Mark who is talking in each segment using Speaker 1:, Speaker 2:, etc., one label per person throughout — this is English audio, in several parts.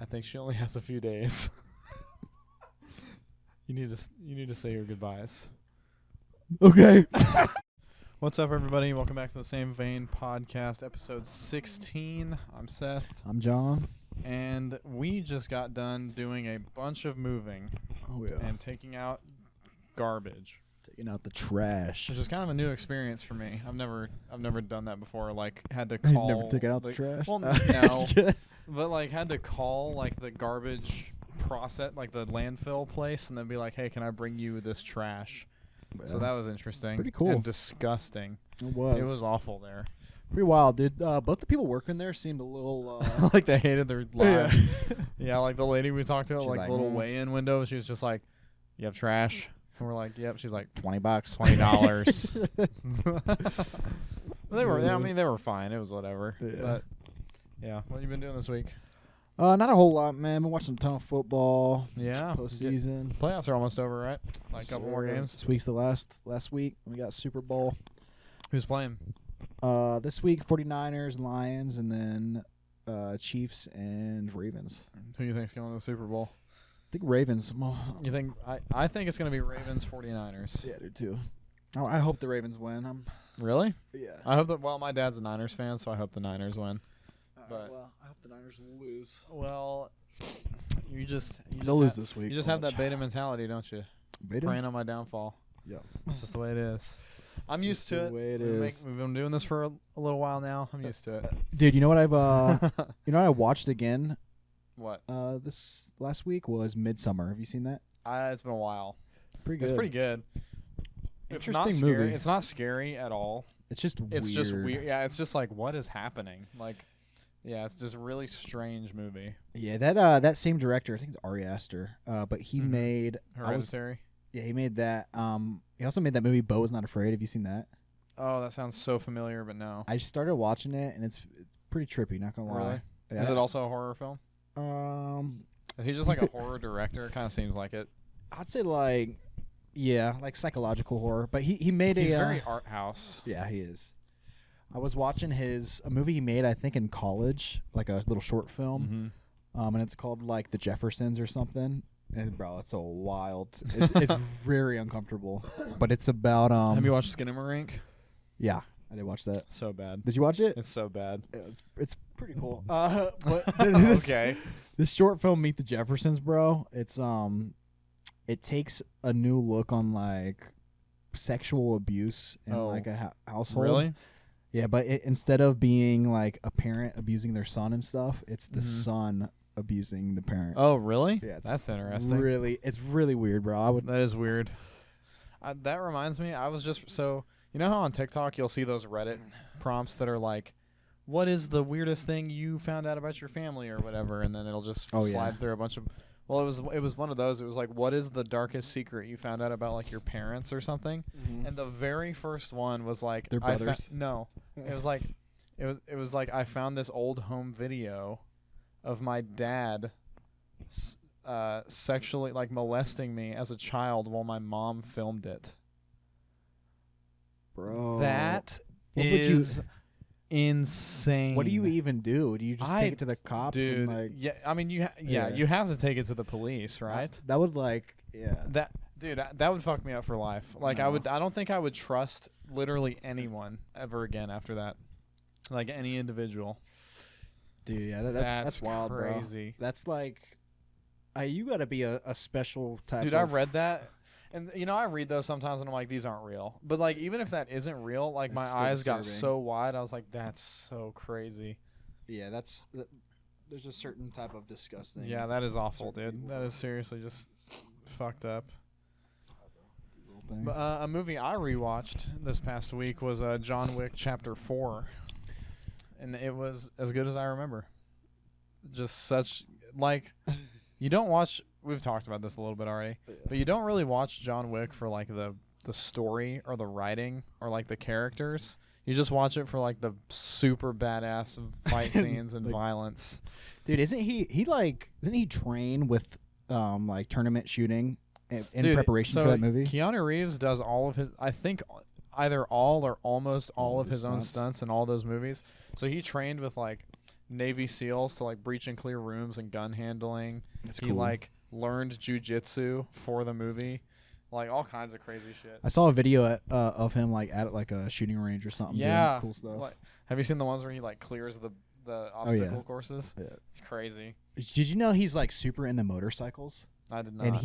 Speaker 1: I think she only has a few days. You need to say your goodbyes.
Speaker 2: Okay.
Speaker 1: What's up, everybody? Welcome back to the Same Vein Podcast, episode 16. I'm Seth,
Speaker 2: I'm John.
Speaker 1: and we just got done doing a bunch of moving
Speaker 2: Oh yeah.
Speaker 1: and taking out garbage,
Speaker 2: Taking out the trash.
Speaker 1: which is kind of a new experience for me. I've never done that before. Like, had to
Speaker 2: You
Speaker 1: call.
Speaker 2: never took out the
Speaker 1: like-
Speaker 2: trash?
Speaker 1: Well,
Speaker 2: Just
Speaker 1: no,
Speaker 2: kidding.
Speaker 1: but like had to call like the garbage process, like the landfill place, and then be like, "Hey, can I bring you this trash?" So that was interesting.
Speaker 2: Pretty cool.
Speaker 1: And disgusting.
Speaker 2: It was.
Speaker 1: It was awful there.
Speaker 2: pretty wild, dude. Both the people working there seemed a little.
Speaker 1: Like they hated their
Speaker 2: Yeah.
Speaker 1: life. Yeah, like the lady we talked to at
Speaker 2: She's
Speaker 1: like
Speaker 2: like,
Speaker 1: the little
Speaker 2: "Mm."
Speaker 1: weigh-in window, she was just like, "You have trash?" And we're like, "Yep." She's like,
Speaker 2: $20.
Speaker 1: $20. They were. I mean, they were fine. It was whatever.
Speaker 2: Yeah.
Speaker 1: But yeah, what have you been doing this week?
Speaker 2: Not a whole lot, man. Been watching a ton of football.
Speaker 1: Yeah,
Speaker 2: Postseason.
Speaker 1: playoffs are almost over, right? Like a couple more
Speaker 2: So,
Speaker 1: games.
Speaker 2: This week's the last week. We got Super Bowl.
Speaker 1: Who's playing?
Speaker 2: This week 49ers, Lions, and then Chiefs and Ravens.
Speaker 1: Who you think's going to the Super Bowl?
Speaker 2: I think Ravens.
Speaker 1: You think? I think it's going to be Ravens 49ers.
Speaker 2: Yeah, dude, too. I hope the Ravens win.
Speaker 1: Really?
Speaker 2: Yeah.
Speaker 1: I hope that. Well, my dad's a Niners fan, so I hope the Niners win. But-
Speaker 2: well, I hope the Niners lose.
Speaker 1: Well,
Speaker 2: They'll lose this week.
Speaker 1: You just have that beta mentality, don't you?
Speaker 2: Beta?
Speaker 1: Praying on my downfall.
Speaker 2: Yeah.
Speaker 1: That's just the way it is. I'm used to
Speaker 2: the
Speaker 1: it.
Speaker 2: way it
Speaker 1: We've
Speaker 2: is.
Speaker 1: We've been doing this for a little while now. I'm used to it.
Speaker 2: Dude, you know what I've what I watched again
Speaker 1: What?
Speaker 2: this last week was Midsummer. Have you seen that?
Speaker 1: It's been a while.
Speaker 2: Pretty good.
Speaker 1: It's pretty good. It's not
Speaker 2: Interesting
Speaker 1: scary.
Speaker 2: movie.
Speaker 1: It's not scary at all.
Speaker 2: It's just weird.
Speaker 1: It's just weird. Yeah, it's just like, what is happening? Like, yeah, it's just a really strange movie.
Speaker 2: Yeah, that same director, I think it's Ari Aster, but he
Speaker 1: Mhm.
Speaker 2: made
Speaker 1: Hereditary.
Speaker 2: he made that he also made that movie Beau is Not Afraid. Have you seen that?
Speaker 1: Oh, that sounds so familiar, but no.
Speaker 2: I just started watching it and it's pretty trippy, not gonna lie.
Speaker 1: Really?
Speaker 2: Yeah.
Speaker 1: Is it also a horror film? Is he just like a horror director? It kind of seems like it.
Speaker 2: I'd say like like psychological horror, but he made
Speaker 1: He's
Speaker 2: a
Speaker 1: very art house.
Speaker 2: yeah, he is. I was watching a movie he made, I think in college, like a little short film,
Speaker 1: Mm-hmm.
Speaker 2: and it's called like The Jeffersons or something. And bro, it's so wild. It's very uncomfortable, but it's about
Speaker 1: Have you watched Skinamarink?
Speaker 2: Yeah, I did watch that.
Speaker 1: So bad.
Speaker 2: Did you watch it?
Speaker 1: It's so bad.
Speaker 2: It's pretty cool. But this,
Speaker 1: Okay.
Speaker 2: this short film, Meet the Jeffersons, bro. It's it takes a new look on like sexual abuse in
Speaker 1: Oh.
Speaker 2: like a household.
Speaker 1: Really?
Speaker 2: Yeah, but instead of being like a parent abusing their son and stuff, it's the
Speaker 1: Mhm.
Speaker 2: son abusing the parent.
Speaker 1: Oh, really?
Speaker 2: Yeah, it's
Speaker 1: That's interesting.
Speaker 2: It's really weird, bro.
Speaker 1: That is weird. That reminds me, I was just you know how on TikTok you'll see those Reddit prompts that are like, "What is the weirdest thing you found out about your family?" or whatever, and then it'll just
Speaker 2: Oh,
Speaker 1: slide
Speaker 2: yeah.
Speaker 1: through a bunch of. Well, it was one of those. It was like, "What is the darkest secret you found out about like your parents or something?" And the very first one was like,
Speaker 2: They're brothers?
Speaker 1: No, it was like, it was like I found this old home video of my dad sexually like molesting me as a child while my mom filmed it.
Speaker 2: Bro.
Speaker 1: That
Speaker 2: What would you-
Speaker 1: is insane.
Speaker 2: What do you even do? Do you just take it to the cops
Speaker 1: Dude,
Speaker 2: and like
Speaker 1: yeah, I mean
Speaker 2: Yeah.
Speaker 1: you have to take it to the police, right?
Speaker 2: That would like
Speaker 1: That dude, that would fuck me up for life. Like
Speaker 2: No.
Speaker 1: I don't think I would trust literally anyone ever again after that. Like any individual.
Speaker 2: dude, yeah,
Speaker 1: That's
Speaker 2: wild,
Speaker 1: crazy.
Speaker 2: bro. That's like you got to be a special type
Speaker 1: Dude,
Speaker 2: of
Speaker 1: I read that. And you know, I read those sometimes and I'm like, these aren't real. But like even if that isn't real, like my
Speaker 2: It's still
Speaker 1: eyes got
Speaker 2: disturbing.
Speaker 1: so wide, I was like, that's so crazy.
Speaker 2: Yeah, there's a certain type of disgusting.
Speaker 1: Yeah, that is awful,
Speaker 2: certain
Speaker 1: dude.
Speaker 2: people.
Speaker 1: That is seriously just fucked up.
Speaker 2: little things.
Speaker 1: But, a movie I rewatched this past week was John Wick Chapter 4. And it was as good as I remember. Just such, like, you don't watch, we've talked about this a little bit already, but you don't really watch John Wick for, like, the story or the writing or, like, the characters. You just watch it for, like, the super badass fight scenes and
Speaker 2: Like-
Speaker 1: violence.
Speaker 2: Dude, didn't he train with like tournament shooting in
Speaker 1: Dude,
Speaker 2: preparation
Speaker 1: so
Speaker 2: for that movie?
Speaker 1: Keanu Reeves does all of his, I think, either all or almost all of his own
Speaker 2: stunts.
Speaker 1: stunts in all those movies. So he trained with like Navy SEALs to like breach and clear rooms and gun handling.
Speaker 2: That's
Speaker 1: He
Speaker 2: cool.
Speaker 1: like learned jujitsu for the movie, like all kinds of crazy shit.
Speaker 2: I saw a video of him like at like a shooting range or something.
Speaker 1: Yeah,
Speaker 2: doing cool stuff.
Speaker 1: Like, have you seen the ones where he like clears the obstacle courses?
Speaker 2: Yeah.
Speaker 1: It's crazy.
Speaker 2: Did you know he's like super into motorcycles?
Speaker 1: I did not.
Speaker 2: And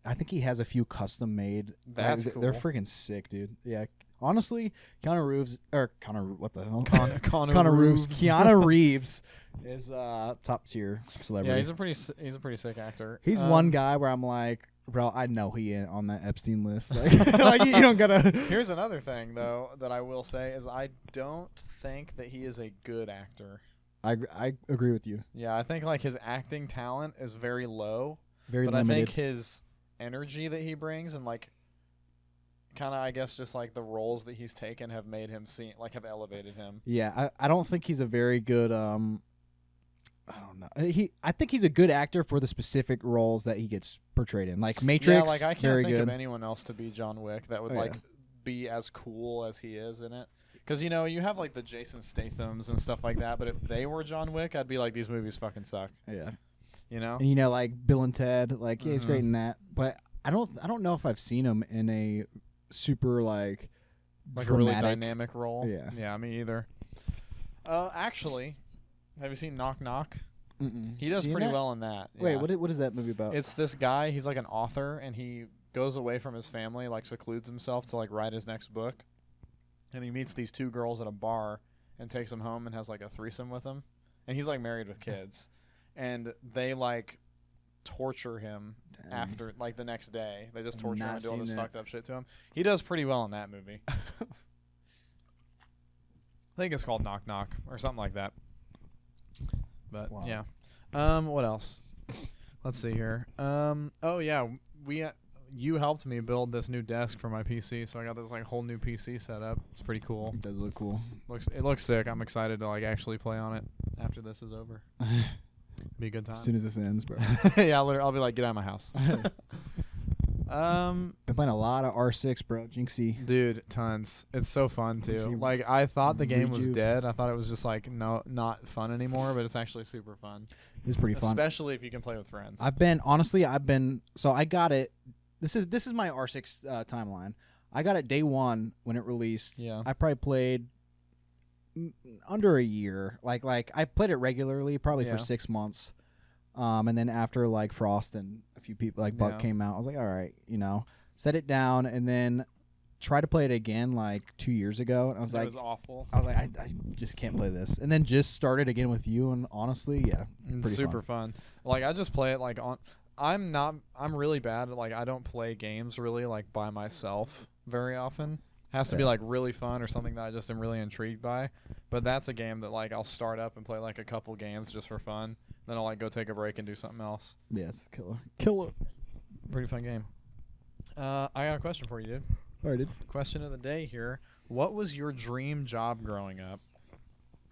Speaker 2: I think he has a few custom made.
Speaker 1: That's
Speaker 2: They're
Speaker 1: cool.
Speaker 2: freaking sick, dude. Yeah. Honestly, Keanu Reeves what the hell?
Speaker 1: Keanu
Speaker 2: Reeves. Keanu Reeves is top tier celebrity.
Speaker 1: Yeah, he's a pretty sick actor.
Speaker 2: He's one guy where I'm like, bro, I know he ain't on that Epstein list. Like, like you don't gotta.
Speaker 1: Here's another thing though that I will say is I don't think that he is a good actor.
Speaker 2: I agree with you.
Speaker 1: Yeah, I think like his acting talent is very low.
Speaker 2: Very
Speaker 1: But
Speaker 2: limited.
Speaker 1: I think his energy that he brings and like kind of I guess just like the roles that he's taken have made him have elevated him.
Speaker 2: Yeah, I don't think he's a very good I don't know. I think he's a good actor for the specific roles that he gets portrayed in. Like Matrix,
Speaker 1: Yeah, like I can't
Speaker 2: very
Speaker 1: think
Speaker 2: good.
Speaker 1: of anyone else to be John Wick that would
Speaker 2: Oh,
Speaker 1: like
Speaker 2: yeah.
Speaker 1: be as cool as he is in it. Because you know you have like the Jason Stathams and stuff like that, but if they were John Wick, I'd be like these movies fucking suck.
Speaker 2: Yeah.
Speaker 1: You know?
Speaker 2: And like Bill and Ted, like yeah, he's
Speaker 1: Mhm.
Speaker 2: great in that. But I don't know if I've seen him in a super like
Speaker 1: Like a
Speaker 2: dramatic,
Speaker 1: really dynamic role.
Speaker 2: Yeah.
Speaker 1: Yeah, me either. Actually, have you seen Knock Knock?
Speaker 2: Mm-mm.
Speaker 1: He does
Speaker 2: Seen
Speaker 1: pretty
Speaker 2: that?
Speaker 1: well in that.
Speaker 2: Wait,
Speaker 1: yeah.
Speaker 2: what is that movie about?
Speaker 1: It's this guy, he's like an author, and he goes away from his family, like secludes himself to like write his next book. And he meets these two girls at a bar and takes them home and has like a threesome with them. And he's like married with kids. And they like torture him
Speaker 2: Dang.
Speaker 1: after like the next day. They just
Speaker 2: I've
Speaker 1: torture him
Speaker 2: not
Speaker 1: and do all
Speaker 2: seen
Speaker 1: this
Speaker 2: that.
Speaker 1: fucked up shit to him. He does pretty well in that movie. I think it's called Knock Knock or something like that. But
Speaker 2: Wow.
Speaker 1: yeah. What else? Let's see here. Oh yeah, you helped me build this new desk for my PC, so I got this like whole new PC set up. It's pretty cool.
Speaker 2: It does look cool.
Speaker 1: It looks sick. I'm excited to like actually play on it after this is over. Be a good time.
Speaker 2: As soon as this ends, bro.
Speaker 1: Yeah, I'll be like, get out of my house.
Speaker 2: Been playing a lot of R6, bro. Jinxie.
Speaker 1: Dude, tons. It's so fun too.
Speaker 2: Jinxie
Speaker 1: Like I thought the game was
Speaker 2: rejuved.
Speaker 1: dead. I thought it was just like not fun anymore, but it's actually super fun.
Speaker 2: It's pretty fun.
Speaker 1: Especially if you can play with friends.
Speaker 2: So I got it. This is my R6 timeline. I got it day one when it released.
Speaker 1: Yeah.
Speaker 2: I probably played under a year. Like I played it regularly, probably
Speaker 1: Yeah.
Speaker 2: for 6 months. And then after like Frost and a few people like Buck
Speaker 1: Yeah.
Speaker 2: came out, I was like, all right, set it down, and then tried to play it again like 2 years ago, and I was
Speaker 1: it
Speaker 2: like,
Speaker 1: was awful.
Speaker 2: I just can't play this, and then just started again with you, and honestly, yeah,
Speaker 1: It's
Speaker 2: pretty
Speaker 1: super fun. Like I just play it like on. I'm really bad at like I don't play games really like by myself very often. Has to be
Speaker 2: Yeah.
Speaker 1: like really fun or something that I just am really intrigued by. But that's a game that like I'll start up and play like a couple games just for fun. Then I'll like go take a break and do something else.
Speaker 2: Yeah, it's killer.
Speaker 1: Pretty fun game. I got a question for you, dude.
Speaker 2: All right, dude.
Speaker 1: Question of the day here. What was your dream job growing up?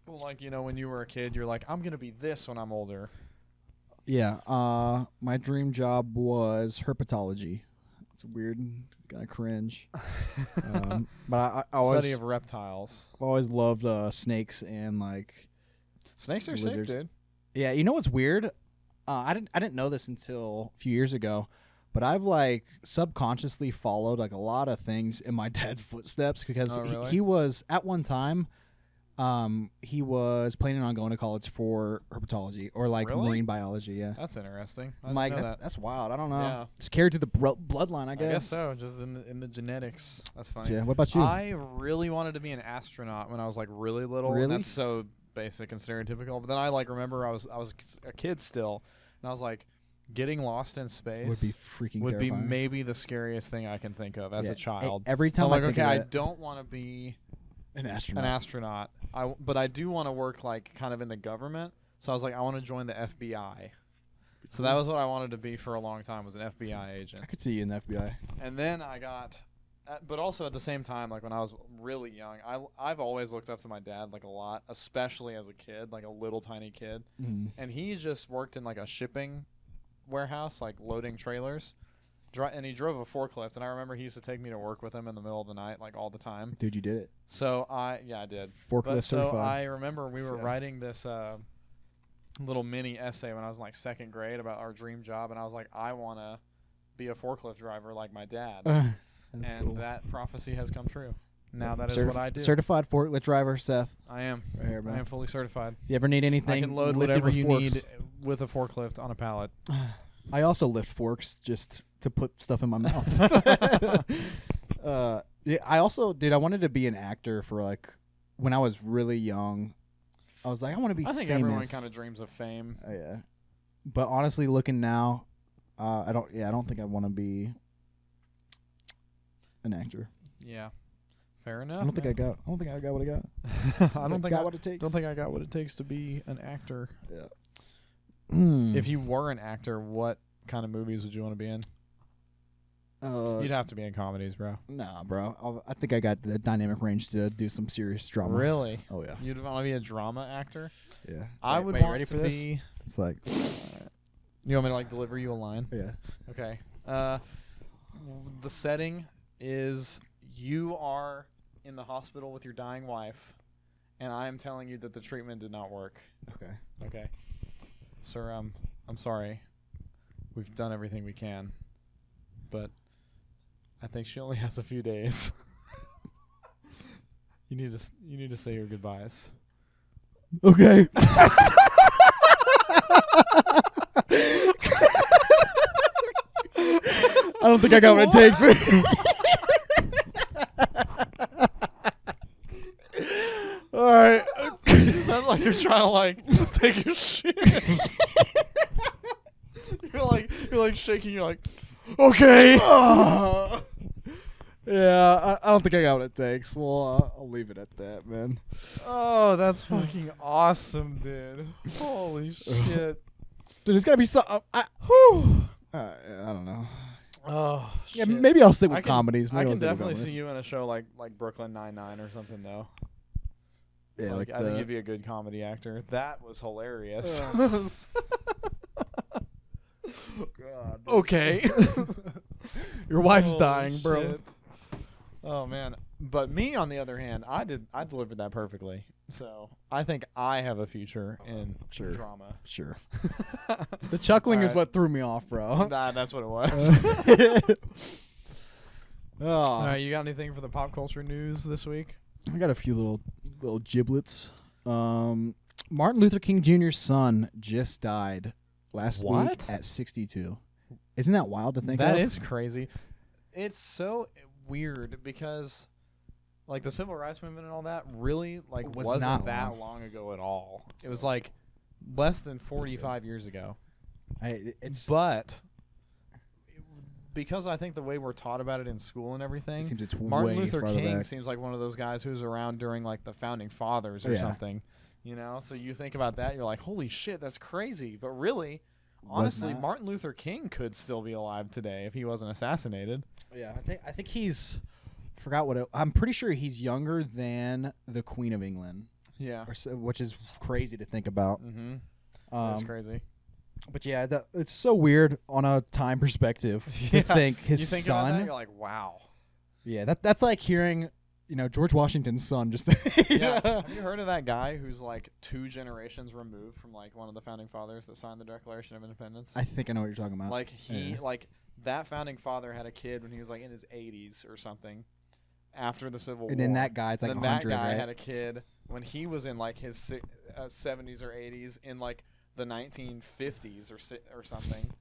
Speaker 1: Like, when you were a kid, you're like, I'm going to be this when I'm older.
Speaker 2: Yeah, my dream job was herpetology. It's weird, kind of cringe. But I
Speaker 1: Study
Speaker 2: always
Speaker 1: of reptiles.
Speaker 2: I've always loved snakes and like
Speaker 1: Snakes are
Speaker 2: lizards.
Speaker 1: sick, dude.
Speaker 2: yeah. You know what's weird? I didn't know this until a few years ago, but I've like subconsciously followed like a lot of things in my dad's footsteps because
Speaker 1: Oh, really?
Speaker 2: he was at one time. He was planning on going to college for herpetology or like
Speaker 1: Really?
Speaker 2: marine biology. Yeah.
Speaker 1: That's interesting. I
Speaker 2: I'm
Speaker 1: didn't
Speaker 2: like,
Speaker 1: know
Speaker 2: that's,
Speaker 1: that.
Speaker 2: that's wild. I don't know.
Speaker 1: Yeah.
Speaker 2: It's carried through the bloodline, I
Speaker 1: I
Speaker 2: guess.
Speaker 1: guess so. Just in the genetics. That's funny.
Speaker 2: Yeah. What about you?
Speaker 1: I really wanted to be an astronaut when I was like really little.
Speaker 2: Really?
Speaker 1: And that's so basic and stereotypical. But then I like remember I was a kid still, and I was like, getting lost in space
Speaker 2: would be freaking
Speaker 1: would be
Speaker 2: terrifying.
Speaker 1: maybe the scariest thing I can think of as
Speaker 2: Yeah.
Speaker 1: a child.
Speaker 2: Every
Speaker 1: So
Speaker 2: time
Speaker 1: I'm like,
Speaker 2: I think
Speaker 1: okay, I
Speaker 2: of it,
Speaker 1: don't want to be
Speaker 2: an
Speaker 1: an
Speaker 2: astronaut.
Speaker 1: astronaut. But I do want to work like kind of in the government. So I was like, I want to join the FBI. So that was what I wanted to be for a long time, was an FBI agent.
Speaker 2: I could see you in the FBI.
Speaker 1: And then I got, but also at the same time, like when I was really young, I've always looked up to my dad like a lot, especially as a kid, like a little tiny kid.
Speaker 2: Mm.
Speaker 1: And he just worked in like a shipping warehouse, like loading trailers. And he drove a forklift. And I remember he used to take me to work with him in the middle of the night, like all the time.
Speaker 2: Dude, you did it.
Speaker 1: So I did.
Speaker 2: Forklift
Speaker 1: But so
Speaker 2: certified.
Speaker 1: I remember we were
Speaker 2: Yeah.
Speaker 1: writing this little mini essay when I was in like second grade about our dream job, and I was like, I want to be a forklift driver like my dad.
Speaker 2: That's
Speaker 1: And
Speaker 2: cool.
Speaker 1: that prophecy has come true. Now that is
Speaker 2: Certif-
Speaker 1: what I do.
Speaker 2: Certified forklift driver, Seth.
Speaker 1: I am.
Speaker 2: Right here,
Speaker 1: I
Speaker 2: man.
Speaker 1: am fully certified.
Speaker 2: If you ever need anything,
Speaker 1: I can load
Speaker 2: lifted
Speaker 1: whatever
Speaker 2: with
Speaker 1: you
Speaker 2: forks.
Speaker 1: need with a forklift on a pallet.
Speaker 2: I also lift forks just to put stuff in my mouth. Yeah, I also, dude, I wanted to be an actor for like when I was really young. I was like, I want to be
Speaker 1: I think
Speaker 2: famous.
Speaker 1: everyone kind of dreams of fame.
Speaker 2: Yeah. But honestly, looking now, I don't think I want to be an actor.
Speaker 1: Yeah. Fair enough.
Speaker 2: I don't think I got what I got.
Speaker 1: I don't think
Speaker 2: got
Speaker 1: I
Speaker 2: what it takes.
Speaker 1: don't think I got what it takes to be an actor.
Speaker 2: Yeah.
Speaker 1: If you were an actor, what kind of movies would you want to be in? You'd have to be in comedies, bro.
Speaker 2: Nah, bro. I think I got the dynamic range to do some serious drama.
Speaker 1: Really?
Speaker 2: Oh yeah.
Speaker 1: You'd want to be a drama actor?
Speaker 2: Yeah.
Speaker 1: I
Speaker 2: Wait,
Speaker 1: would
Speaker 2: wait,
Speaker 1: want
Speaker 2: ready
Speaker 1: to
Speaker 2: for this?
Speaker 1: be.
Speaker 2: It's like,
Speaker 1: You want me to like deliver you a line?
Speaker 2: yeah.
Speaker 1: Okay. The setting is you are in the hospital with your dying wife, and I am telling you that the treatment did not work.
Speaker 2: Okay.
Speaker 1: Okay. Sir, I'm sorry. We've done everything we can, but I think she only has a few days. You need to say your goodbyes.
Speaker 2: Okay. I don't think I got what it takes. All right.
Speaker 1: It sounds like you're trying to like take your shit. You're like shaking. You're like, okay.
Speaker 2: Yeah, I don't think I got what it takes. Well, I'll leave it at that, man.
Speaker 1: Oh, that's fucking awesome, dude. Holy shit.
Speaker 2: Dude, it's gotta be so. I don't know.
Speaker 1: Oh,
Speaker 2: Yeah,
Speaker 1: shit.
Speaker 2: maybe I'll stick with
Speaker 1: I can-
Speaker 2: comedies.
Speaker 1: I
Speaker 2: Maybe
Speaker 1: can
Speaker 2: I'll stick with
Speaker 1: definitely
Speaker 2: comedies.
Speaker 1: see you in a show like Brooklyn Nine-Nine or something, though.
Speaker 2: Yeah, like
Speaker 1: I think you'd be a good comedy actor. That was hilarious.
Speaker 2: God.
Speaker 1: Okay.
Speaker 2: Your wife's
Speaker 1: Holy
Speaker 2: dying, bro.
Speaker 1: shit. Oh man. But me on the other hand, I delivered that perfectly. So I think I have a future in
Speaker 2: Sure.
Speaker 1: drama.
Speaker 2: Sure. The chuckling is
Speaker 1: Alright.
Speaker 2: what threw me off, bro.
Speaker 1: That's what it was.
Speaker 2: Oh,
Speaker 1: All right, you got anything for the pop culture news this week?
Speaker 2: I got a few little giblets. Martin Luther King Jr.'s son just died last week
Speaker 1: What?
Speaker 2: at 62. Isn't that wild to think of?
Speaker 1: That is crazy. It's so weird because like the civil rights movement and all that really like
Speaker 2: Was
Speaker 1: wasn't
Speaker 2: not
Speaker 1: that
Speaker 2: long.
Speaker 1: long ago at all. It was like less than 45 years ago.
Speaker 2: It's
Speaker 1: But because I think the way we're taught about it in school and
Speaker 2: it
Speaker 1: everything,
Speaker 2: seems it's
Speaker 1: Martin
Speaker 2: way
Speaker 1: Luther
Speaker 2: farther
Speaker 1: King
Speaker 2: back.
Speaker 1: seems like one of those guys who's around during like the founding fathers or
Speaker 2: Yeah.
Speaker 1: something. You know, so you think about that, you're like, holy shit, that's crazy. But really,
Speaker 2: Was
Speaker 1: honestly,
Speaker 2: not.
Speaker 1: Martin Luther King could still be alive today if he wasn't assassinated.
Speaker 2: Yeah, I think he's forgot what I'm pretty sure he's younger than the Queen of England,
Speaker 1: Yeah.
Speaker 2: which is crazy to think about.
Speaker 1: Mm-hmm. That's
Speaker 2: Um,
Speaker 1: crazy.
Speaker 2: but yeah, it's so weird on a time perspective to
Speaker 1: Yeah.
Speaker 2: think his
Speaker 1: You think about that,
Speaker 2: son.
Speaker 1: you're like, wow.
Speaker 2: Yeah, that's like hearing, George Washington's son. Just
Speaker 1: Yeah. Have you heard of that guy who's like 2 generations removed from like one of the founding fathers that signed the Declaration of Independence?
Speaker 2: I think I know what you're talking about.
Speaker 1: Like he
Speaker 2: Yeah.
Speaker 1: like that founding father had a kid when he was like in his 80s or something after the Civil
Speaker 2: and
Speaker 1: War.
Speaker 2: then that guy's like
Speaker 1: and then
Speaker 2: 100,
Speaker 1: that guy
Speaker 2: right?
Speaker 1: had a kid when he was in like his 70s or 80s in like the 1950s or something.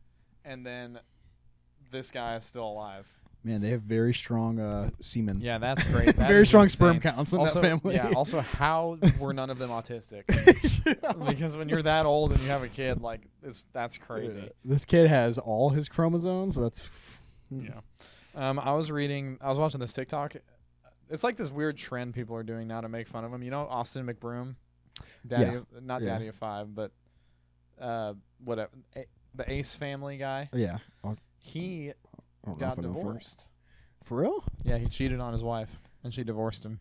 Speaker 1: And then this guy is still alive.
Speaker 2: Man, they have very strong semen.
Speaker 1: Yeah, that's great. That
Speaker 2: Very
Speaker 1: is
Speaker 2: strong
Speaker 1: insane.
Speaker 2: sperm counts in
Speaker 1: Also,
Speaker 2: that family.
Speaker 1: yeah. Also, how were none of them autistic? Because when you're that old and you have a kid, like that's crazy.
Speaker 2: Yeah. This kid has all his chromosomes. That's
Speaker 1: Yeah. I was watching this TikTok. It's like this weird trend people are doing now to make fun of him. You know Austin McBroom,
Speaker 2: Yeah.
Speaker 1: Not
Speaker 2: Yeah.
Speaker 1: Daddy of 5, but whatever, the Ace Family guy.
Speaker 2: yeah.
Speaker 1: He
Speaker 2: I don't know
Speaker 1: got
Speaker 2: if I know
Speaker 1: divorced.
Speaker 2: For real?
Speaker 1: Yeah, he cheated on his wife, and she divorced him.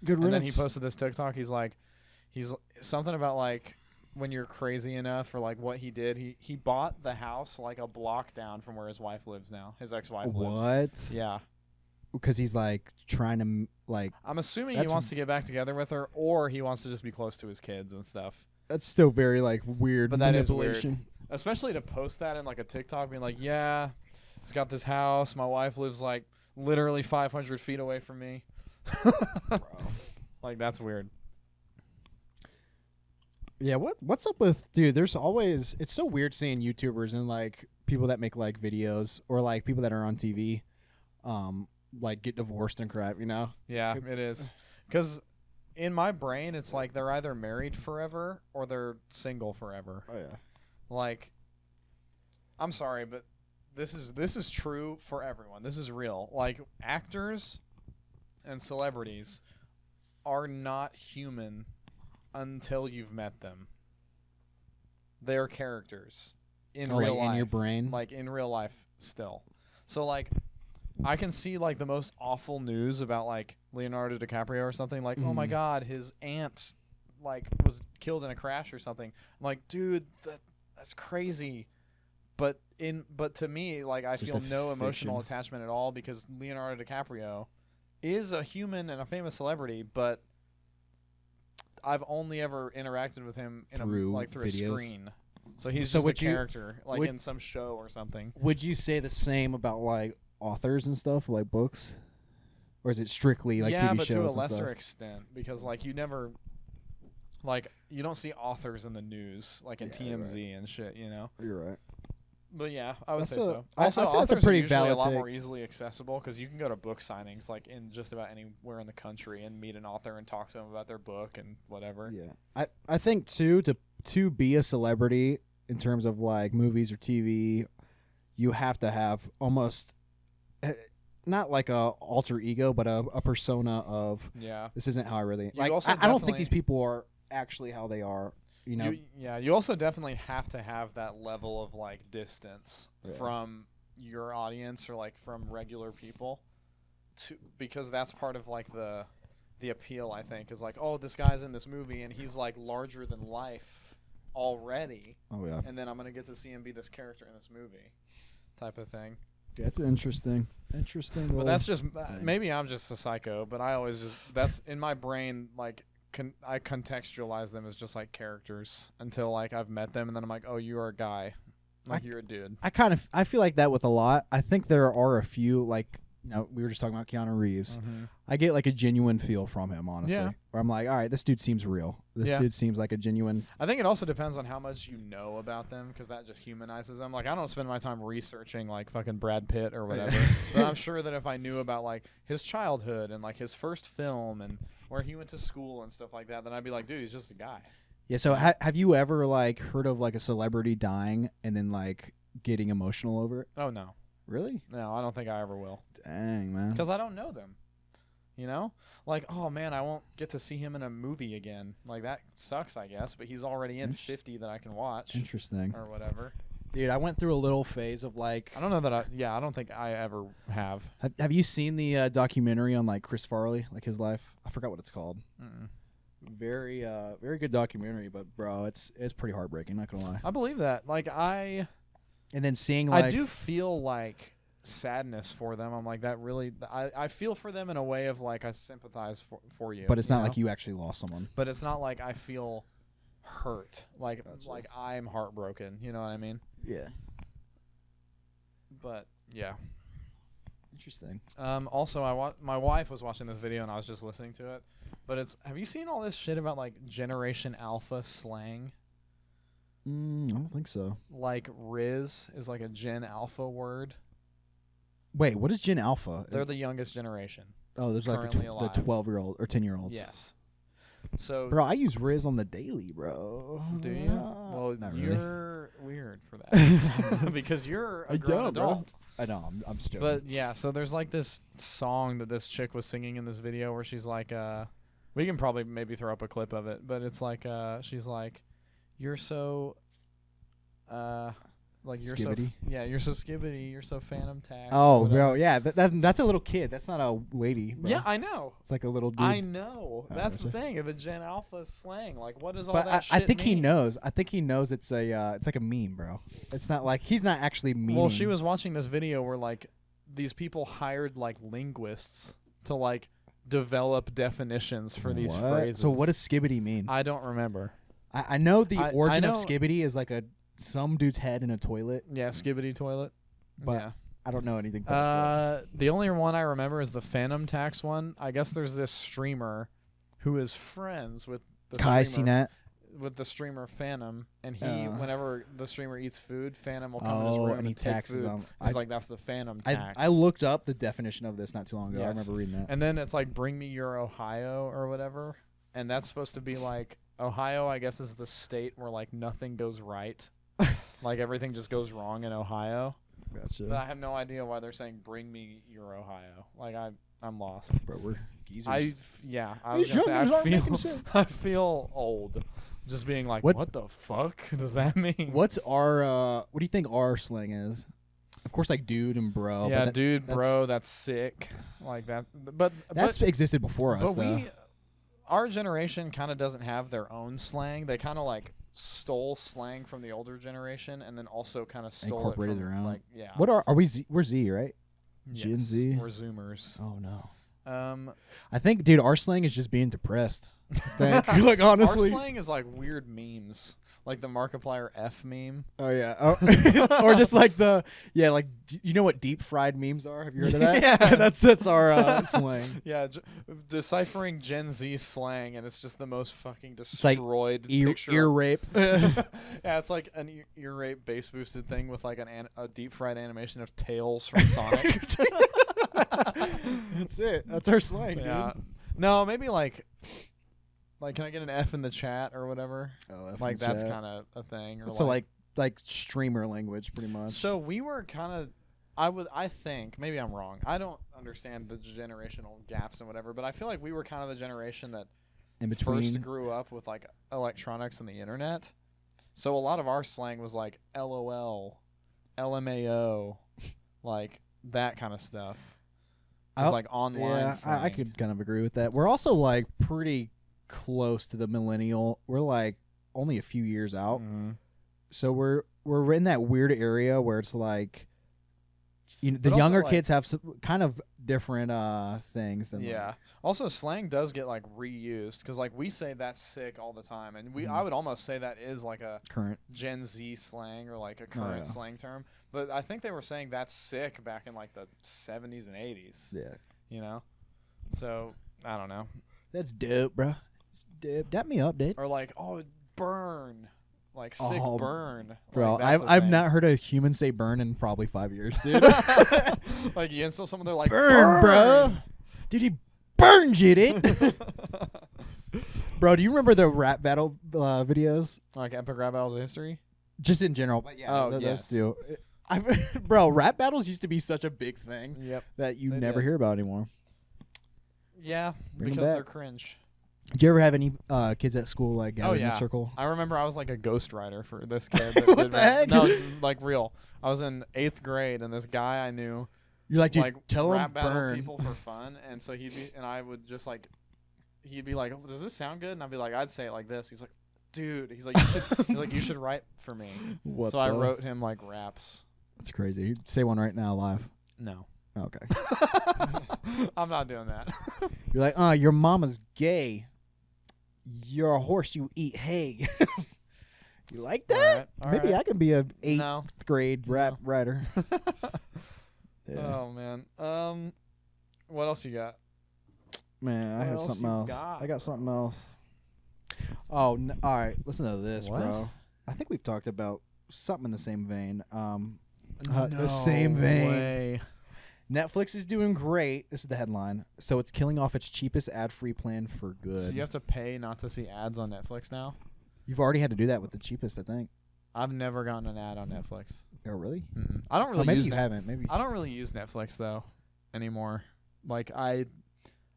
Speaker 2: Good
Speaker 1: And then
Speaker 2: riddance.
Speaker 1: he posted this TikTok. He's something about like when you're crazy enough for like what he did. He bought the house like a block down from where his wife lives now. His ex-wife lives.
Speaker 2: What?
Speaker 1: Yeah.
Speaker 2: Because he's like trying to like.
Speaker 1: I'm assuming he
Speaker 2: That's-
Speaker 1: wants to get back together with her, or he wants to just be close to his kids and stuff.
Speaker 2: That's still very like weird
Speaker 1: But that is weird.
Speaker 2: manipulation.
Speaker 1: Especially to post that in like a TikTok, being like, yeah, it's got this house. My wife lives like literally 500 feet away from me.
Speaker 2: Bro.
Speaker 1: Like, that's weird.
Speaker 2: Yeah, what's up with dude? There's always it's so weird seeing YouTubers and like people that make like videos or like people that are on TV, like get divorced and crap. You know?
Speaker 1: Yeah, it is. Because in my brain, it's like they're either married forever or they're single forever.
Speaker 2: Oh yeah.
Speaker 1: Like, I'm sorry, but this is true for everyone. This is real. Like, actors and celebrities are not human until you've met them. They're characters in real life.
Speaker 2: In your brain.
Speaker 1: Like, in real life still. So, like, I can see, like, the most awful news about, like, Leonardo DiCaprio or something. Like, oh, my God, his aunt, like, was killed in a crash or something. I'm like, dude, that's crazy. But to me, like, I feel no emotional attachment at all because Leonardo DiCaprio is a human and a famous celebrity, but I've only ever interacted with him through a screen. So he's just a character, like in some show or something.
Speaker 2: Would you say the same about like authors and stuff, like books? Or is it strictly like TV shows?
Speaker 1: Yeah, but to a lesser extent, because like you never, like you don't see authors in the news, like in TMZ and shit, you know.
Speaker 2: You're right.
Speaker 1: But yeah, I would say so.
Speaker 2: I
Speaker 1: Also,
Speaker 2: feel
Speaker 1: authors
Speaker 2: that's a pretty
Speaker 1: are usually
Speaker 2: valid
Speaker 1: a lot
Speaker 2: take.
Speaker 1: more easily accessible because you can go to book signings like in just about anywhere in the country and meet an author and talk to them about their book and whatever.
Speaker 2: Yeah, I think too to be a celebrity in terms of like movies or TV, you have to have almost not like a alter ego, but a persona of this isn't how I really like. I don't think these people are actually how they are. You know?
Speaker 1: You also definitely have to have that level of like distance from your audience or like from regular people, because that's part of like the appeal. I think is like, oh, this guy's in this movie and he's like larger than life already.
Speaker 2: Oh yeah.
Speaker 1: And then I'm gonna get to see him be this character in this movie, type of thing.
Speaker 2: Yeah, it's interesting.
Speaker 1: But that's just maybe I'm just a psycho, but I always just that's in my brain like. I contextualize them as just like characters until like I've met them and then I'm like, oh, you are a guy, like you're a dude.
Speaker 2: I feel like that with a lot. I think there are a few like we were just talking about Keanu Reeves.
Speaker 1: Mm-hmm.
Speaker 2: I get like a genuine feel from him, honestly.
Speaker 1: Yeah.
Speaker 2: Where I'm like, all right, this dude seems real. This dude seems like a genuine.
Speaker 1: I think it also depends on how much you know about them because that just humanizes them. Like I don't spend my time researching like fucking Brad Pitt or whatever, but I'm sure that if I knew about like his childhood and like his first film and where he went to school and stuff like that, then I'd be like, dude, he's just a guy.
Speaker 2: Yeah. So have you ever like heard of like a celebrity dying and then like getting emotional over it?
Speaker 1: Oh no.
Speaker 2: Really?
Speaker 1: No, I don't think I ever will.
Speaker 2: Dang, man.
Speaker 1: Because I don't know them. You know? Like, oh, man, I won't get to see him in a movie again. Like, that sucks, I guess. But he's already in 50 that I can watch.
Speaker 2: Interesting.
Speaker 1: Or whatever.
Speaker 2: Dude, I went through a little phase of, like...
Speaker 1: I don't know that I don't think I ever have.
Speaker 2: Have you seen the documentary on, like, Chris Farley? Like, his life? I forgot what it's called.
Speaker 1: Mm-mm.
Speaker 2: Very good documentary. But, bro, it's pretty heartbreaking, not gonna lie.
Speaker 1: I believe that. Like,
Speaker 2: And then seeing, like...
Speaker 1: I do feel, like... sadness for them. I'm like that really I feel for them in a way of like I sympathize for you,
Speaker 2: but it's not like you actually lost someone.
Speaker 1: But it's not like I feel hurt like I'm heartbroken, you know what I mean?
Speaker 2: Yeah.
Speaker 1: But yeah,
Speaker 2: interesting.
Speaker 1: Also my wife was watching this video and I was just listening to it, but have you seen all this shit about like Generation Alpha slang?
Speaker 2: I don't think so.
Speaker 1: Like Riz is like a Gen Alpha word.
Speaker 2: Wait, what is Gen Alpha?
Speaker 1: They're the youngest generation.
Speaker 2: Oh, there's like the 12-year-old or 10-year-olds.
Speaker 1: Yes. So,
Speaker 2: bro, I use Riz on the daily, bro.
Speaker 1: Do you? Well, you're weird for that because you're a grown adult.
Speaker 2: Bro. I know. I'm joking.
Speaker 1: But yeah, so there's like this song that this chick was singing in this video where she's like, we can probably maybe throw up a clip of it, but it's like, she's like, you're so, like you're
Speaker 2: skibbity?
Speaker 1: You're so skibbity, you're so Phantom Tax.
Speaker 2: Oh, bro, yeah, that's a little kid. That's not a lady. Bro.
Speaker 1: Yeah, I know.
Speaker 2: It's like a little dude.
Speaker 1: I know. That's the thing. The Gen Alpha slang. Like, what does all that shit
Speaker 2: I think
Speaker 1: mean?
Speaker 2: he knows. I think he knows it's like a meme, bro. It's not like he's not actually meaning.
Speaker 1: Well, she was watching this video where like these people hired like linguists to like develop definitions for these phrases.
Speaker 2: So what does skibbity mean?
Speaker 1: I don't remember.
Speaker 2: I know the
Speaker 1: I
Speaker 2: origin of
Speaker 1: know-
Speaker 2: skibbity is like some dude's head in a toilet,
Speaker 1: Yeah, skibbity toilet.
Speaker 2: but
Speaker 1: yeah.
Speaker 2: I don't know anything past that.
Speaker 1: The only one I remember is the Phantom Tax one. I guess there's this streamer who is friends with the
Speaker 2: Kai
Speaker 1: streamer,
Speaker 2: CNET.
Speaker 1: with the streamer Phantom, and he
Speaker 2: Uh.
Speaker 1: whenever the streamer eats food, Phantom will come in his
Speaker 2: Oh,
Speaker 1: room
Speaker 2: and he
Speaker 1: take
Speaker 2: taxes
Speaker 1: food.
Speaker 2: them.
Speaker 1: He's like, that's the Phantom tax.
Speaker 2: I looked up the definition of this not too long ago. I
Speaker 1: Yes.
Speaker 2: remember reading that.
Speaker 1: And then it's like, bring me your Ohio or whatever, and that's supposed to be like Ohio. I guess is the state where like nothing goes right, like everything just goes wrong in Ohio.
Speaker 2: Gotcha.
Speaker 1: But I have no idea why they're saying bring me your Ohio. Like I'm lost.
Speaker 2: Bro, we're geezers.
Speaker 1: I was
Speaker 2: These
Speaker 1: gonna say
Speaker 2: youngers aren't
Speaker 1: I
Speaker 2: making
Speaker 1: feel
Speaker 2: sense.
Speaker 1: I feel old, just being like,
Speaker 2: What-
Speaker 1: what the fuck does that mean?
Speaker 2: What's our what do you think our slang is? Of course, like dude and bro.
Speaker 1: yeah,
Speaker 2: but
Speaker 1: dude,
Speaker 2: that's-
Speaker 1: bro, that's sick. Like that, but
Speaker 2: that's existed before us.
Speaker 1: but
Speaker 2: though.
Speaker 1: our generation kind of doesn't have their own slang. They kind of like stole slang from the older generation, and then also kind of stole
Speaker 2: Incorporated
Speaker 1: it from,
Speaker 2: their own.
Speaker 1: Like, yeah,
Speaker 2: What are we? We're Z, right? Gen
Speaker 1: Yes,
Speaker 2: Z?
Speaker 1: We're Zoomers.
Speaker 2: Oh no.
Speaker 1: I
Speaker 2: I think, dude, our slang is just being depressed. Like honestly.
Speaker 1: our slang is like weird memes, like the Markiplier F meme.
Speaker 2: Oh yeah. Or just like like you know what deep fried memes are? Have you heard of that?
Speaker 1: Yeah.
Speaker 2: that's our slang.
Speaker 1: Yeah, deciphering Gen Z slang, and it's just the most fucking
Speaker 2: like
Speaker 1: destroyed
Speaker 2: Ear
Speaker 1: picture.
Speaker 2: rape.
Speaker 1: Yeah, it's like an ear rape bass boosted thing with like a deep fried animation of Tails from Sonic.
Speaker 2: That's it. That's our slang.
Speaker 1: Yeah, no, maybe like can I get an F in the chat or whatever?
Speaker 2: Dude. Oh, F
Speaker 1: Like
Speaker 2: in
Speaker 1: that's
Speaker 2: chat.
Speaker 1: kind of a thing. Or
Speaker 2: So like streamer language, pretty much.
Speaker 1: So we were kind of. I think maybe I'm wrong. I don't understand the generational gaps and whatever, but I feel like we were kind of the generation that
Speaker 2: in between.
Speaker 1: first grew up with like electronics and the internet. So a lot of our slang was like LOL, LMAO, like that kind of stuff. It was
Speaker 2: I'll-
Speaker 1: like online
Speaker 2: Yeah,
Speaker 1: slang.
Speaker 2: I could kind of agree with that. We're also like pretty close to the millennial. We're like only a few years out,
Speaker 1: Mhm.
Speaker 2: so we're in that weird area where it's like, you know, the
Speaker 1: But also,
Speaker 2: younger
Speaker 1: like-
Speaker 2: kids have some kind of different things than
Speaker 1: Yeah. Also, slang does get like reused because like we say that's sick all the time, and
Speaker 2: Mhm.
Speaker 1: I would almost say that is like a
Speaker 2: current.
Speaker 1: Gen Z slang or like a current
Speaker 2: yeah.
Speaker 1: slang term. But I think they were saying that's sick back in like the 70s and 80s.
Speaker 2: Yeah,
Speaker 1: You know, so I don't know.
Speaker 2: that's dope, bro. It's dope. Dap me up, dude.
Speaker 1: Or like, oh, burn, like sick
Speaker 2: Oh,
Speaker 1: burn,
Speaker 2: Bro,
Speaker 1: Like, that's a
Speaker 2: I've
Speaker 1: thing.
Speaker 2: not heard a human say burn in probably 5 years, dude.
Speaker 1: Like you insult someone, they're like
Speaker 2: burn, bro. Did he burn you, dude? Bro, do you remember the rap battle videos?
Speaker 1: Like epic rap battles of history.
Speaker 2: Just in general. But yeah,
Speaker 1: Oh,
Speaker 2: those
Speaker 1: yes.
Speaker 2: two. Bro, rap battles used to be such a big thing
Speaker 1: Yep.
Speaker 2: that you
Speaker 1: They
Speaker 2: never
Speaker 1: did.
Speaker 2: hear about anymore.
Speaker 1: Yeah,
Speaker 2: Bring 'em
Speaker 1: because they're
Speaker 2: back.
Speaker 1: cringe.
Speaker 2: Did you ever have any kids at school like gathered in
Speaker 1: yeah.
Speaker 2: a circle?
Speaker 1: I remember I was like a ghostwriter for this kid. That
Speaker 2: What
Speaker 1: did
Speaker 2: the
Speaker 1: rap-
Speaker 2: heck?
Speaker 1: No, like real. I was in 8th grade, and this guy I knew
Speaker 2: You're like, dude,
Speaker 1: like
Speaker 2: tell
Speaker 1: rap
Speaker 2: him
Speaker 1: battle
Speaker 2: burn.
Speaker 1: people for fun, and so I would just like, he'd be like, "Does this sound good?" And I'd be like, "I'd say it like this." He's like, "Dude," he's like, "You should write for me."
Speaker 2: What
Speaker 1: So I
Speaker 2: the-
Speaker 1: wrote him like raps.
Speaker 2: That's crazy. Say one right now live.
Speaker 1: No,
Speaker 2: Okay.
Speaker 1: I'm not doing that.
Speaker 2: You're like, your mama's gay. You're a horse, you eat hay. You like that?
Speaker 1: All
Speaker 2: Maybe
Speaker 1: right.
Speaker 2: I can be a 8th
Speaker 1: No.
Speaker 2: grade rap writer. Yeah.
Speaker 1: Oh man. What else you got?
Speaker 2: Man, I
Speaker 1: What
Speaker 2: have
Speaker 1: else
Speaker 2: something
Speaker 1: you
Speaker 2: else.
Speaker 1: got,
Speaker 2: I got something else. Oh, all right. Listen to this,
Speaker 1: What?
Speaker 2: bro. I think we've talked about something in the same vein.
Speaker 1: No
Speaker 2: The same vein.
Speaker 1: way.
Speaker 2: Netflix is doing great. This is the headline. So it's killing off its cheapest ad-free plan for good.
Speaker 1: So you have to pay not to see ads on Netflix now?
Speaker 2: You've already had to do that with the cheapest, I think.
Speaker 1: I've never gotten an ad on Netflix.
Speaker 2: Oh, really?
Speaker 1: Mm-mm. I don't really
Speaker 2: maybe
Speaker 1: use
Speaker 2: you
Speaker 1: Net-
Speaker 2: haven't. Maybe.
Speaker 1: I don't really use Netflix though anymore. Like I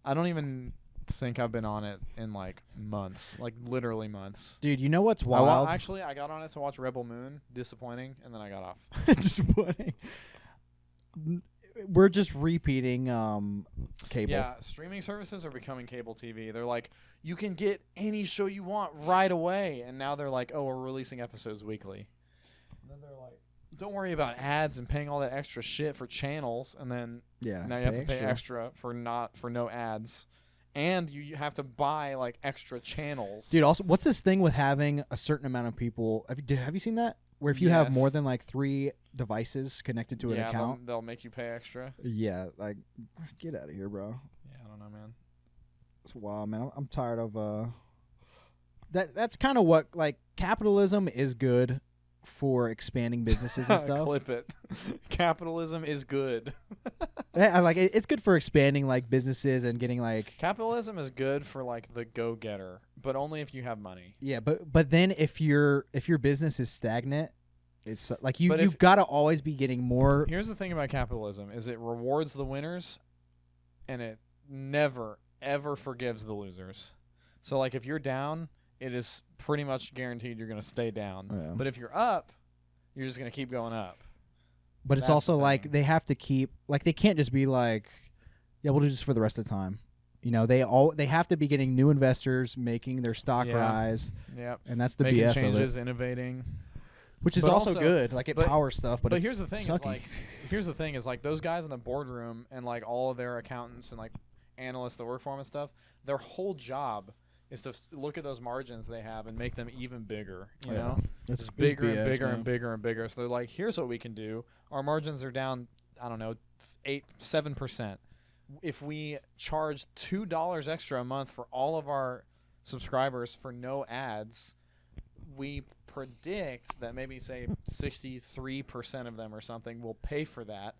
Speaker 1: don't even think I've been on it in like months, like literally months.
Speaker 2: Dude, you know what's
Speaker 1: I
Speaker 2: wild?
Speaker 1: actually, I got on it to watch Rebel Moon. Disappointing, and then I got off.
Speaker 2: Disappointing. We're just repeating cable.
Speaker 1: Yeah, streaming services are becoming cable TV. They're like, you can get any show you want right away, and now they're like, oh, we're releasing episodes weekly. And then they're like, don't worry about ads and paying all that extra shit for channels, and then
Speaker 2: Yeah.
Speaker 1: now you have to pay extra for no ads, and you have to buy like extra channels.
Speaker 2: Dude, also, what's this thing with having a certain amount of people? Have you seen that? Where if you have more
Speaker 1: Yes.
Speaker 2: than like 3 devices connected to an account,
Speaker 1: they'll make you pay extra.
Speaker 2: yeah, like get out of here, bro.
Speaker 1: Yeah, I don't know, man.
Speaker 2: It's wild, man. I'm tired of That's kind of what like capitalism is good for expanding businesses and stuff.
Speaker 1: Clip it. Capitalism is good.
Speaker 2: Yeah, I like it's good for expanding like businesses and getting like
Speaker 1: Capitalism is good for like the go-getter, but only if you have money.
Speaker 2: yeah, but then if your business is stagnant, it's like
Speaker 1: But
Speaker 2: you've got to always be getting more.
Speaker 1: Here's the thing about capitalism is it rewards the winners and it never ever forgives the losers. So like if you're down, it is pretty much guaranteed you're going to stay down.
Speaker 2: Yeah.
Speaker 1: But if you're up, you're just going to keep going up.
Speaker 2: But it's
Speaker 1: That's
Speaker 2: also
Speaker 1: the
Speaker 2: like
Speaker 1: thing.
Speaker 2: they have to keep like they can't just be like, yeah, we'll do this for the rest of the time. You know, they have to be getting new investors, making their stock
Speaker 1: Yeah.
Speaker 2: rise,
Speaker 1: Yep.
Speaker 2: and that's the
Speaker 1: Making
Speaker 2: BS
Speaker 1: changes,
Speaker 2: of it.
Speaker 1: innovating.
Speaker 2: Which is
Speaker 1: But
Speaker 2: also
Speaker 1: also-
Speaker 2: good. Like it
Speaker 1: but-
Speaker 2: powers stuff, but it's
Speaker 1: here's the thing
Speaker 2: sucky.
Speaker 1: here's the thing is like those guys in the boardroom and like all of their accountants and like analysts that work for them and stuff, their whole job is to look at those margins they have and make them even bigger, you know?
Speaker 2: That's
Speaker 1: Just bigger
Speaker 2: BS,
Speaker 1: and bigger
Speaker 2: man.
Speaker 1: and bigger and bigger. So they're like, here's what we can do. Our margins are down, I don't know, 7%. If we charge $2 extra a month for all of our subscribers for no ads, we predict that maybe say 63% of them or something will pay for that.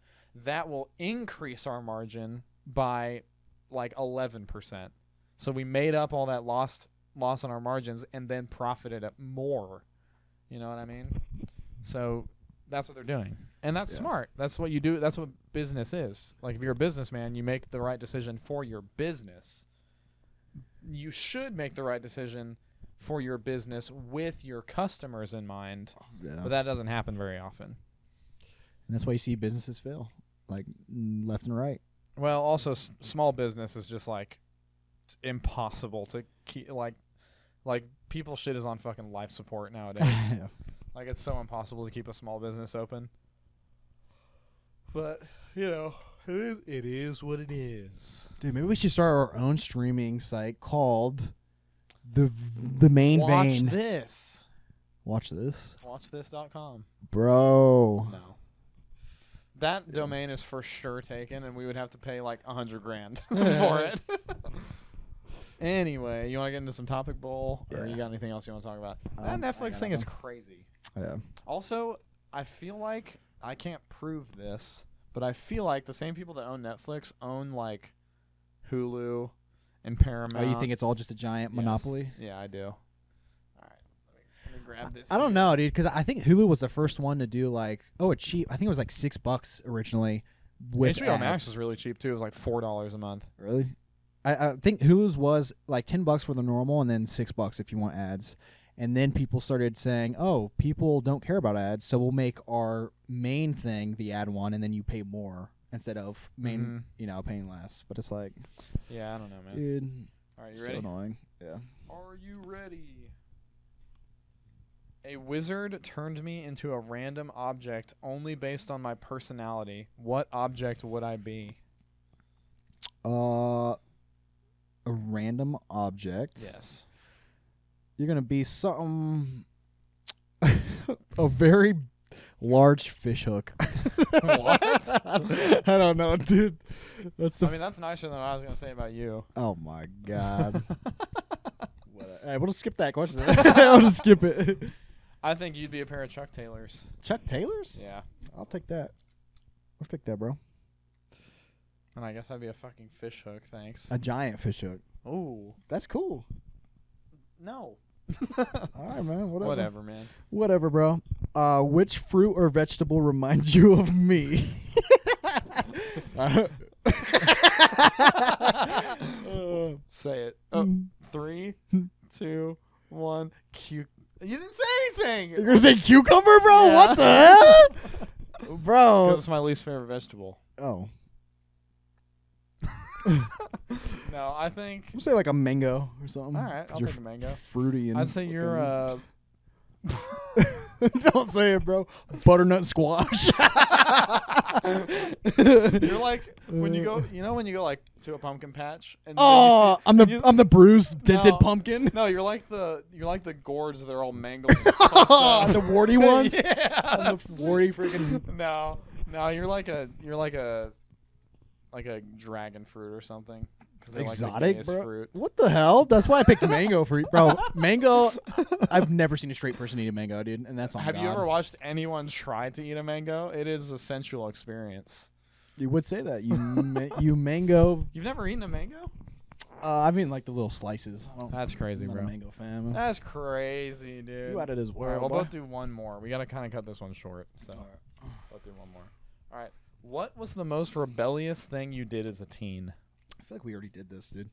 Speaker 1: That will increase our margin by like 11%. So we made up all that loss on our margins and then profited at more. You know what I mean? So that's what they're doing. And that's
Speaker 2: Yeah.
Speaker 1: smart. That's what you do. That's what business is. Like if you're a businessman, you make the right decision for your business. You should make the right decision for your business with your customers in mind.
Speaker 2: Yeah.
Speaker 1: But that doesn't happen very often.
Speaker 2: And that's why you see businesses fail, like left and right.
Speaker 1: Well, also small business is just like it's impossible to keep like people shit is on fucking life support nowadays.
Speaker 2: Yeah.
Speaker 1: Like it's so impossible to keep a small business open. But, you know, it is what it is.
Speaker 2: Dude, maybe we should start our own streaming site called the Main
Speaker 1: Watch
Speaker 2: Vein.
Speaker 1: this.
Speaker 2: Watch this,
Speaker 1: Watchthis.com.
Speaker 2: bro.
Speaker 1: No. That domain is for sure taken, and we would have to pay like $100,000 for it. Anyway, you want to get into some topic bowl, or
Speaker 2: Yeah.
Speaker 1: you got anything else you want to talk about? That
Speaker 2: I
Speaker 1: Netflix
Speaker 2: got
Speaker 1: thing is
Speaker 2: nothing.
Speaker 1: crazy.
Speaker 2: Yeah.
Speaker 1: Also, I feel like I can't prove this, but I feel like the same people that own Netflix own like Hulu and Paramount.
Speaker 2: Oh, you think it's all just a giant
Speaker 1: Yes.
Speaker 2: monopoly?
Speaker 1: Yeah, I do. All right, let me grab this.
Speaker 2: I don't
Speaker 1: here.
Speaker 2: know, dude, because I think Hulu was the first one to do like, a cheap. I think it was like $6 originally. With
Speaker 1: HBO
Speaker 2: ads.
Speaker 1: Max is really cheap too. It was like $4 a month.
Speaker 2: Really? I think Hulu's was like $10 for the normal, and then $6 if you want ads. And then people started saying, "Oh, people don't care about ads, so we'll make our main thing the ad one, and then you pay more instead of
Speaker 1: Mhm.
Speaker 2: paying less." But it's like,
Speaker 1: Yeah, I don't know, man.
Speaker 2: dude,
Speaker 1: All right, you
Speaker 2: so
Speaker 1: ready?
Speaker 2: annoying. Yeah.
Speaker 1: Are you ready? A wizard turned me into a random object only based on my personality. What object would I be?
Speaker 2: A random object.
Speaker 1: Yes.
Speaker 2: You're gonna be something. A very large fish hook.
Speaker 1: What?
Speaker 2: I don't know, dude. That's the.
Speaker 1: I mean, that's nicer than what I was going to say about you.
Speaker 2: Oh my god. Hey, we'll just skip that question. I'll just skip it.
Speaker 1: I think you'd be a pair of Chuck Taylors.
Speaker 2: Chuck Taylor's?
Speaker 1: Yeah.
Speaker 2: I'll take that. I'll take that, bro.
Speaker 1: And I guess I'd be a fucking fish hook, thanks.
Speaker 2: A giant fish hook.
Speaker 1: Ooh.
Speaker 2: That's cool.
Speaker 1: No.
Speaker 2: All right, man.
Speaker 1: Whatever, man.
Speaker 2: Whatever, bro. Which fruit or vegetable reminds you of me?
Speaker 1: Say it. Oh, 3, 2, 1. You didn't say anything.
Speaker 2: You're gonna say cucumber, bro?
Speaker 1: Yeah.
Speaker 2: What the hell, bro?
Speaker 1: Because it's my least favorite vegetable.
Speaker 2: Oh,
Speaker 1: No, I think
Speaker 2: I'm say like a mango or something.
Speaker 1: All right,
Speaker 2: 'cause
Speaker 1: I'll
Speaker 2: you're
Speaker 1: take a mango.
Speaker 2: Fruity and.
Speaker 1: I'd say you're
Speaker 2: Don't say it, bro. Butternut squash.
Speaker 1: You're like when you go, when you go like to a pumpkin patch. And
Speaker 2: Oh,
Speaker 1: then you see,
Speaker 2: I'm the bruised dented
Speaker 1: No.
Speaker 2: pumpkin.
Speaker 1: No, you're like the gourds. They're all mangled. And fucked up.
Speaker 2: The warty ones.
Speaker 1: Yeah.
Speaker 2: I'm the warty freaking.
Speaker 1: No, you're like a dragon fruit or something. 'Cause they're like the
Speaker 2: Exotic,
Speaker 1: gayest
Speaker 2: bro.
Speaker 1: fruit.
Speaker 2: What the hell? That's why I picked mango for bro. Mango. I've never seen a straight person eat a mango, dude, and that's on
Speaker 1: Have
Speaker 2: God.
Speaker 1: you ever watched anyone try to eat a mango? It is a sensual experience.
Speaker 2: You would say that you mango.
Speaker 1: You've never eaten a mango?
Speaker 2: I've eaten like the little slices.
Speaker 1: That's crazy,
Speaker 2: I'm not
Speaker 1: bro.
Speaker 2: a mango fan.
Speaker 1: That's crazy, dude.
Speaker 2: You had it as
Speaker 1: All right,
Speaker 2: well.
Speaker 1: we'll both do one more. We gotta kind of cut this one short, so both do one more. All right. What was the most rebellious thing you did as a teen?
Speaker 2: I feel like we already did this, dude.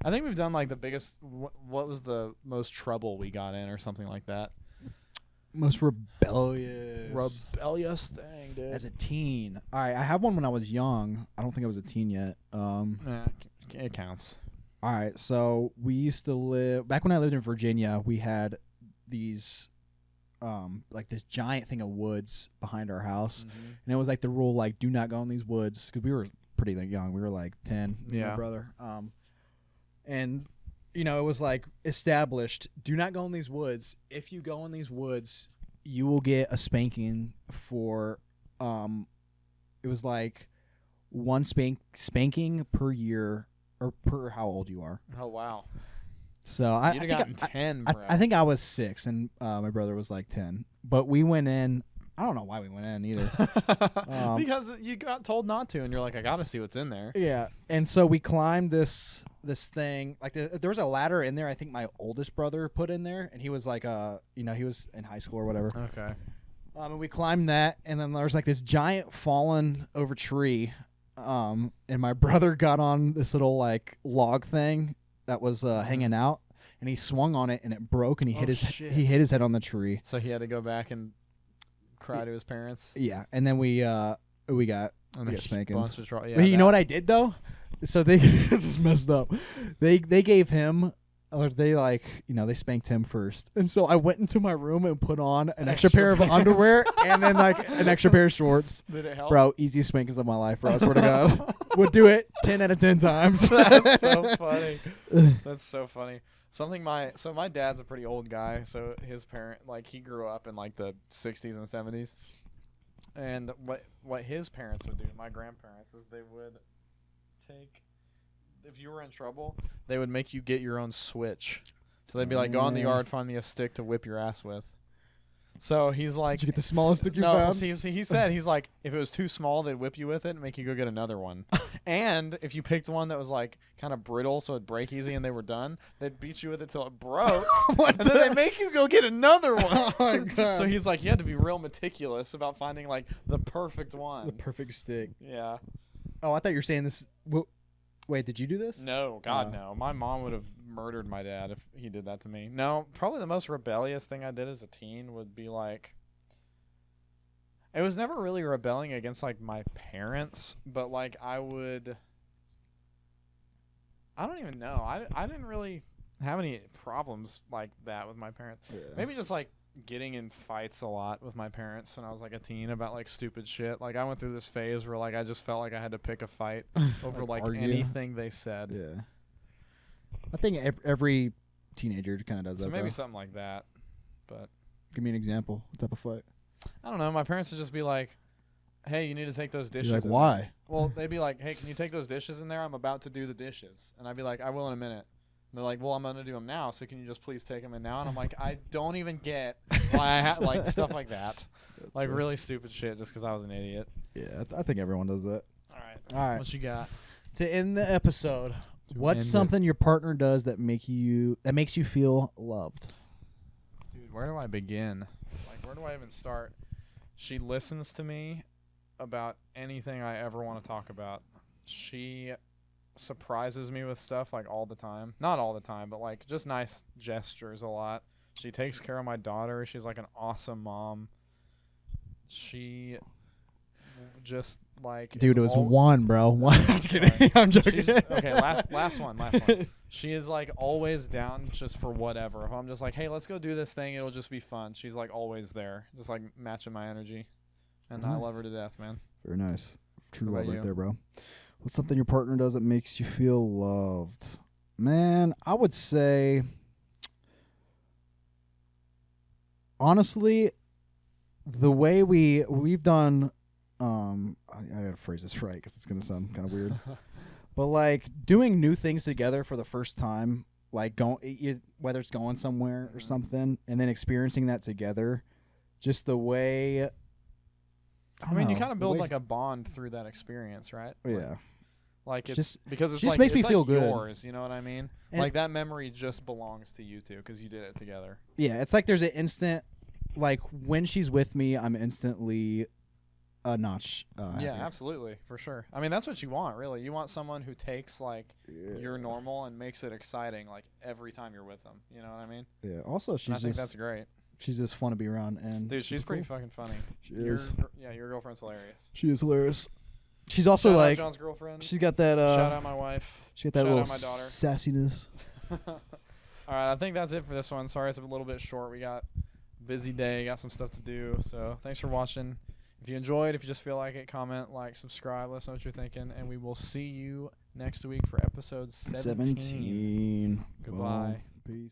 Speaker 1: I think we've done like the biggest. What was the most trouble we got in, or something like that?
Speaker 2: Most rebellious.
Speaker 1: Rebellious thing, dude.
Speaker 2: As a teen. All right, I have one when I was young. I don't think I was a teen yet.
Speaker 1: It counts.
Speaker 2: All right, so we used to live back when I lived in Virginia. We had these, like this giant thing of woods behind our house, and it was like the rule, like do not go in these woods because we were pretty young. We were like 10. Me and my
Speaker 1: Yeah.
Speaker 2: brother. And it was like established. Do not go in these woods. If you go in these woods, you will get a spanking for. It was like one spanking per year. Or per how old you are.
Speaker 1: Oh wow!
Speaker 2: So I
Speaker 1: You'd have
Speaker 2: think
Speaker 1: gotten 10, bro.
Speaker 2: I think I was 6 and my brother was like 10. But we went in. I don't know why we went in either.
Speaker 1: Because you got told not to, and you're like, I gotta see what's in there.
Speaker 2: Yeah, and so we climbed this thing. Like there was a ladder in there. I think my oldest brother put in there, and he was like he was in high school or whatever.
Speaker 1: Okay.
Speaker 2: And we climbed that, and then there was like this giant fallen over tree. And my brother got on this little like log thing that was hanging out, and he swung on it, and it broke, and he
Speaker 1: Shit.
Speaker 2: hit his head on the tree.
Speaker 1: So he had to go back and cry to his parents.
Speaker 2: Yeah, and then we got
Speaker 1: And
Speaker 2: got spankings.
Speaker 1: bunch of trouble. Yeah,
Speaker 2: But you know what I did though? So they this is messed up. They gave him. Or they they spanked him first. And so I went into my room and put on an extra pair of
Speaker 1: pants.
Speaker 2: underwear and then like an extra pair of shorts.
Speaker 1: Did it help?
Speaker 2: Bro, easiest spankings of my life, bro. I swear to God. Would do it 10 out of 10 times.
Speaker 1: That's so funny. That's so funny. My dad's a pretty old guy, so his parent he grew up in like the 60s and 70s. And what his parents would do, my grandparents, is they would take, if you were in trouble, they would make you get your own switch. So they'd be like, go in the yard, find me a stick to whip your ass with. So he's like,
Speaker 2: Did you get the smallest stick you
Speaker 1: no,
Speaker 2: found?
Speaker 1: see, he said, he's like, if it was too small, they'd whip you with it and make you go get another one. And if you picked one that was like kind of brittle, so it'd break easy and they were done, they'd beat you with it till it broke.
Speaker 2: What
Speaker 1: And then they'd make you go get another one.
Speaker 2: Oh my God.
Speaker 1: So he's like, you had to be real meticulous about finding like the perfect one.
Speaker 2: The perfect stick.
Speaker 1: Yeah.
Speaker 2: Oh, I thought you were saying this. Wait, did you do this?
Speaker 1: No, God, no. My mom would have murdered my dad if he did that to me. No, probably the most rebellious thing I did as a teen would be like, it was never really rebelling against like my parents, but like I don't even know. I didn't really have any problems like that with my parents.
Speaker 2: Yeah.
Speaker 1: Maybe just like getting in fights a lot with my parents when I was like a teen about like stupid shit. Like I went through this phase where like I just felt like I had to pick a fight over like
Speaker 2: argue.
Speaker 1: anything they said.
Speaker 2: Yeah. I think every teenager kind of does
Speaker 1: So
Speaker 2: that.
Speaker 1: maybe
Speaker 2: though.
Speaker 1: something like that. But
Speaker 2: Give me an example. What type of fight?
Speaker 1: I don't know. My parents would just be like, "Hey, you need to take those dishes."
Speaker 2: You're like,
Speaker 1: in
Speaker 2: why?
Speaker 1: there." Well, they'd be like, "Hey, can you take those dishes in there? I'm about to do the dishes." And I'd be like, "I will in a minute." And they're like, "Well, I'm gonna do them now. So can you just please take them in now?" And I'm like, "I don't even get why I have like stuff like that, like really stupid shit, just because I was an idiot."
Speaker 2: Yeah, I think everyone does that.
Speaker 1: All right.
Speaker 2: All right.
Speaker 1: What you got?
Speaker 2: To end the episode, what's
Speaker 1: end it.
Speaker 2: something your partner does that makes you feel loved?
Speaker 1: Dude, where do I begin? Like, where do I even start? She listens to me about anything I ever want to talk about. She surprises me with stuff like all the time. Not all the time, but like just nice gestures a lot. She takes care of my daughter. She's like an awesome mom. She just like
Speaker 2: Dude, it
Speaker 1: is
Speaker 2: was one, bro. One. I'm just kidding.
Speaker 1: Sorry.
Speaker 2: I'm joking.
Speaker 1: She's, okay, last one. She is like always down just for whatever. If I'm just like, hey, let's go do this thing, it'll just be fun. She's like always there, just like matching my energy. and I love her to death, man.
Speaker 2: Very nice. True
Speaker 1: What
Speaker 2: love
Speaker 1: about
Speaker 2: right
Speaker 1: you?
Speaker 2: there, bro. What's something your partner does that makes you feel loved? Man, I would say, honestly, the way we've done, I gotta phrase this right because it's gonna sound kind of weird, but like doing new things together for the first time, like whether it's going somewhere or something, and then experiencing that together, just the way.
Speaker 1: I mean, you
Speaker 2: know,
Speaker 1: kind of
Speaker 2: the
Speaker 1: build
Speaker 2: way-
Speaker 1: like a bond through that experience, right?
Speaker 2: yeah.
Speaker 1: Like it's
Speaker 2: Just-
Speaker 1: because it's
Speaker 2: just
Speaker 1: like
Speaker 2: makes me
Speaker 1: it's
Speaker 2: feel
Speaker 1: like
Speaker 2: good.
Speaker 1: yours, you know what I mean?
Speaker 2: And-
Speaker 1: Like that memory just belongs to you two because you did it together.
Speaker 2: Yeah, it's like there's an instant, like when she's with me, I'm instantly a notch.
Speaker 1: Yeah,
Speaker 2: happier.
Speaker 1: absolutely, for sure. I mean, that's what you want, really. You want someone who takes like your normal and makes it exciting, like every time you're with them. You know what I mean?
Speaker 2: Yeah. Also,
Speaker 1: And I think
Speaker 2: she's
Speaker 1: that's great,
Speaker 2: just fun to be around, and
Speaker 1: dude. She's
Speaker 2: super
Speaker 1: pretty
Speaker 2: cool.
Speaker 1: fucking funny.
Speaker 2: She is.
Speaker 1: Your girlfriend's hilarious.
Speaker 2: She is hilarious. She's also
Speaker 1: Shout out
Speaker 2: like
Speaker 1: John's girlfriend.
Speaker 2: she's got that.
Speaker 1: Shout out my wife.
Speaker 2: She got that
Speaker 1: shout
Speaker 2: little
Speaker 1: out my daughter.
Speaker 2: sassiness.
Speaker 1: All right, I think that's it for this one. Sorry, it's a little bit short. We got a busy day, got some stuff to do. So thanks for watching. If you enjoyed, if you just feel like it, comment, like, subscribe. Let us know what you're thinking, and we will see you next week for episode 17.
Speaker 2: 17.
Speaker 1: Goodbye.
Speaker 2: Well, peace.